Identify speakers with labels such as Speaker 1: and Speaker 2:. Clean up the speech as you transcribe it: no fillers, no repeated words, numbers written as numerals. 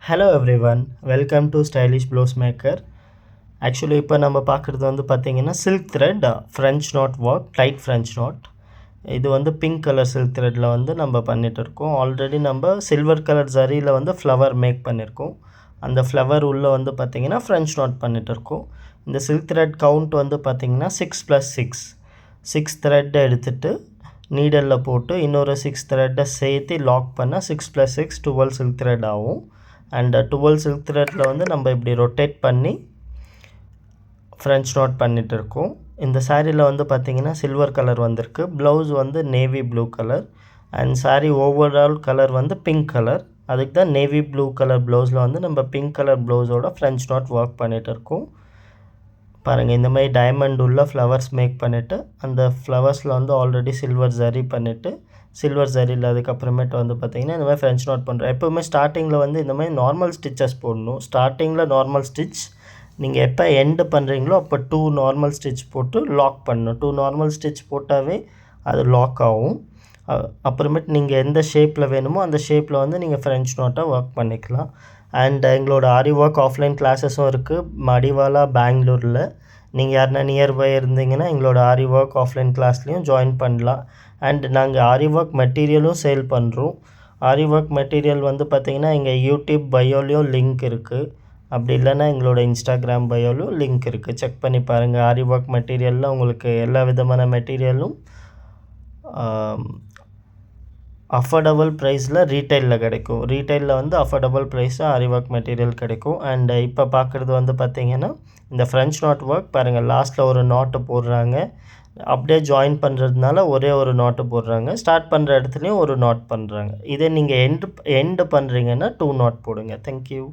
Speaker 1: Hello everyone, welcome to stylish blouse maker. Actually இப்போ நம்ம பார்க்குறது வந்து பார்த்திங்கன்னா silk thread French knot work, tight French knot. இது வந்து பிங்க் கலர் சில்க் த்ரெட்டில் வந்து நம்ம பண்ணிகிட்டு இருக்கோம். ஆல்ரெடி நம்ம சில்வர் கலர் ஜரியில் வந்து ஃப்ளவர் மேக் பண்ணியிருக்கோம். அந்த ஃப்ளவர் உள்ளே வந்து பார்த்திங்கன்னா ஃப்ரெஞ்ச் நாட் பண்ணிகிட்டு இருக்கோம். இந்த சில்க் த்ரெட் கவுண்ட் வந்து பார்த்திங்கன்னா 6+6 6 த்ரெட் எடுத்துகிட்டு நீடலில் போட்டு இன்னொரு 6 த்ரெட்டை சேர்த்து லாக் பண்ணால் 6+6 12 சில்க் த்ரெட் ஆகும். அண்ட் 12 சில்க் த்ரெட்டில் வந்து நம்ம இப்படி ரொட்டேட் பண்ணி ஃப்ரெஞ்ச் நாட் பண்ணிகிட்டு இருக்கோம். இந்த சாரியில் வந்து பார்த்திங்கன்னா சில்வர் கலர் வந்திருக்கு. ப்ளவுஸ் வந்து navy blue colour and sari overall colour வந்து பிங்க் கலர். அதுக்கு தான் நேவி ப்ளூ கலர் ப்ளவுஸில் வந்து நம்ம பிங்க் கலர் ப்ளவுஸோட ஃப்ரெஞ்ச் நாட் ஒர்க் பண்ணிகிட்டு இருக்கோம். பாருங்கள், இந்த மாதிரி டைமண்ட் உள்ள ஃப்ளவர்ஸ் மேக் பண்ணிவிட்டு அந்த ஃப்ளவர்ஸில் வந்து ஆல்ரெடி சில்வர் ஜரி பண்ணிவிட்டு சில்வர் ஜரியில் அதுக்கப்புறமேட்டு வந்து பார்த்திங்கன்னா இந்த மாதிரி ஃப்ரெஞ்ச் நாட் பண்ணுறோம். எப்போவுமே ஸ்டார்டிங்கில் வந்து இந்த மாதிரி நார்மல் ஸ்டிச்சஸ் போடணும். ஸ்டார்டிங்கில் நார்மல் ஸ்டிச், நீங்கள் எப்போ எண்டு பண்ணுறீங்களோ அப்போ 2 நார்மல் ஸ்டிச் போட்டு லாக் பண்ணணும். 2 நார்மல் ஸ்டிச் போட்டாவே அது லாக் ஆகும். அப்புறமேட்டு நீங்கள் எந்த ஷேப்பில் வேணுமோ அந்த ஷேப்பில் வந்து நீங்கள் ஃப்ரெஞ்ச் நாட்டை ஒர்க் பண்ணிக்கலாம். அண்ட் எங்களோட ஆரி ஒர்க் ஆஃப்லைன் கிளாஸஸும் இருக்குது மடிவாலா பெங்களூரில். நீங்கள் யாருனா நியர்பை இருந்தீங்கன்னா எங்களோட ஆரி ஒர்க் ஆஃப்லைன் கிளாஸ்லேயும் ஜாயின் பண்ணலாம். அண்ட் நாங்கள் ஆரி ஒர்க் மெட்டீரியலும் சேல் பண்ணுறோம். ஆரி ஒர்க் மெட்டீரியல் வந்து பார்த்திங்கன்னா எங்கள் யூடியூப் பயோலையும் லிங்க் இருக்குது. அப்படி இல்லைன்னா எங்களோட இன்ஸ்டாகிராம் பயோலையும் லிங்க் இருக்குது. செக் பண்ணி பாருங்கள். ஆரி ஒர்க் மெட்டீரியலில் உங்களுக்கு எல்லா விதமான மெட்டீரியலும் அஃபோர்டபுள் ப்ரைஸில் ரீட்டைலில் கிடைக்கும். ரீட்டைலில் வந்து அஃபோர்டபுள் ப்ரைஸில் ஆரி ஒர்க் மெட்டீரியல் கிடைக்கும். அண்ட் இப்போ பார்க்குறது வந்து பார்த்திங்கன்னா இந்த ஃப்ரெஞ்ச் நாட் ஒர்க் பாருங்கள். லாஸ்ட்டில் ஒரு நாட்டு போடுறாங்க. அப்படியே ஜாயின் பண்ணுறதுனால ஒரே ஒரு நாட்டு போடுறாங்க. ஸ்டார்ட் பண்ணுற இடத்துலையும் ஒரு நாட் பண்ணுறாங்க. இதே நீங்கள் எண்டு பண்ணுறீங்கன்னா 2 நாட் போடுங்க. தேங்க்யூ.